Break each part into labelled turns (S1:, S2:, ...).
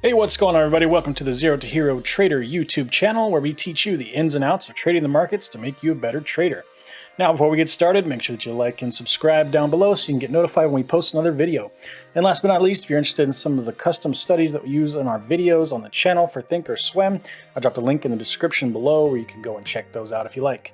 S1: Hey, what's going on, everybody? Welcome to the Zero to Hero Trader YouTube channel, where we teach you the ins and outs of trading the markets to make you a better trader. Now, before we get started, make sure that you like and subscribe down below so you can get notified when we post another video. And last but not least, if you're interested in some of the custom studies that we use in our videos on the channel for Think or Swim, I dropped a link in the description below where you can go and check those out if you like.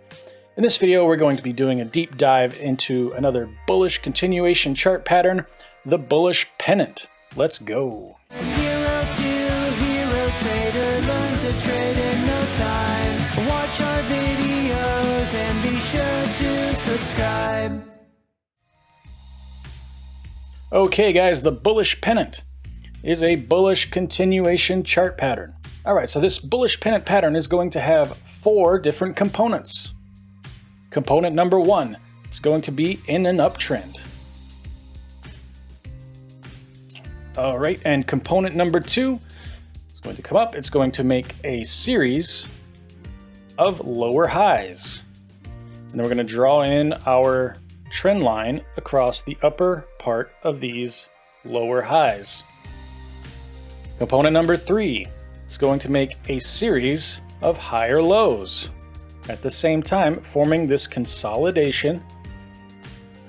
S1: In this video, we're going to be doing a deep dive into another bullish continuation chart pattern, the Bullish Pennant. Let's go.
S2: Zero to hero trader, learn to trade in no time. Watch our videos and be sure to subscribe.
S1: Okay guys, the Bullish Pennant is a bullish continuation chart pattern. Alright, so this Bullish Pennant pattern is going to have 4 different components. Component number 1, it's going to be in an uptrend. All right, and component number 2 is going to come up. It's going to make a series of lower highs. And then we're going to draw in our trend line across the upper part of these lower highs. Component number 3, it's going to make a series of higher lows. At the same time, forming this consolidation,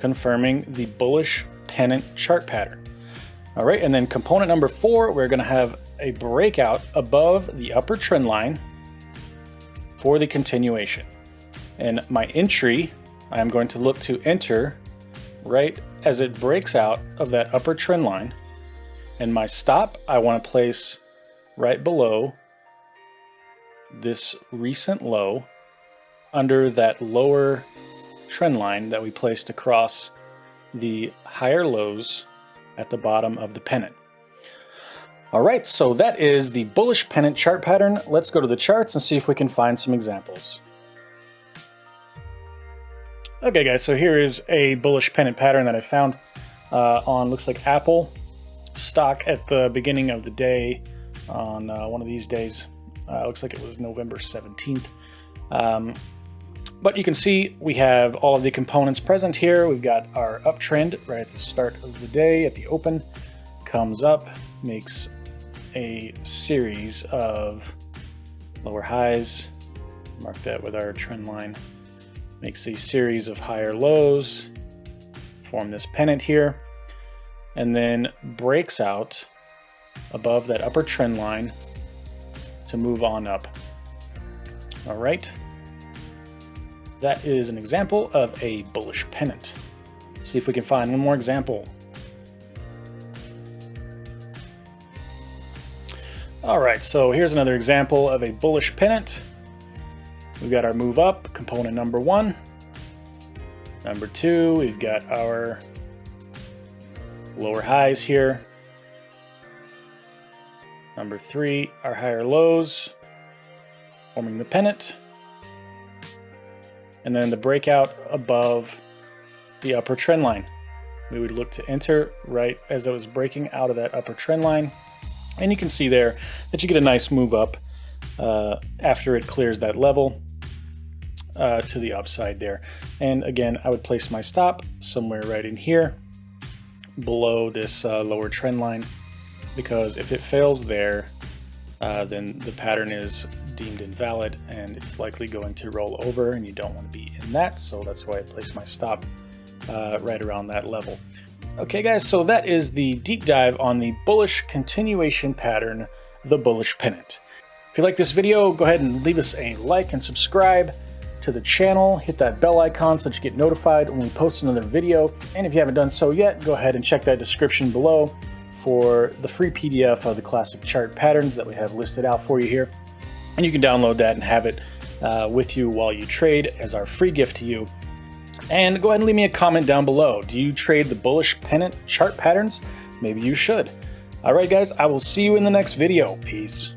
S1: confirming the Bullish Pennant chart pattern. All right, and then component number 4, we're going to have a breakout above the upper trend line for the continuation. And my entry, I'm going to look to enter right as it breaks out of that upper trend line. And my stop, I want to place right below this recent low under that lower trend line that we placed across the higher lows at the bottom of the pennant. All right, so that is the Bullish Pennant chart pattern. Let's go to the charts and see if we can find some examples. Okay guys, so here is a Bullish Pennant pattern that I found on, looks like Apple stock at the beginning of the day on one of these days. Looks like it was November 17th. But you can see we have all of the components present here. We've got our uptrend right at the start of the day at the open, comes up, makes a series of lower highs, mark that with our trend line, makes a series of higher lows, form this pennant here, and then breaks out above that upper trend line to move on up. All right. That is an example of a bullish pennant. See if we can find one more example. All right, so here's another example of a bullish pennant. We've got our move up, component number 1. Number 2, we've got our lower highs here. Number 3, our higher lows, forming the pennant. And then the breakout above the upper trend line. We would look to enter right as it was breaking out of that upper trend line. And you can see there that you get a nice move up after it clears that level to the upside there. And again, I would place my stop somewhere right in here below this lower trend line, because if it fails there, then the pattern is deemed invalid and it's likely going to roll over, and you don't want to be in that. So that's why I placed my stop right around that level. Okay guys, so that is the deep dive on the bullish continuation pattern, the Bullish Pennant. If you like this video, go ahead and leave us a like and subscribe to the channel. Hit that bell icon so that you get notified when we post another video. And if you haven't done so yet, go ahead and check that description below for the free PDF of the classic chart patterns that we have listed out for you here. And you can download that and have it with you while you trade as our free gift to you. And go ahead and leave me a comment down below. Do you trade the Bullish Pennant chart patterns? Maybe you should. All right, guys, I will see you in the next video. Peace.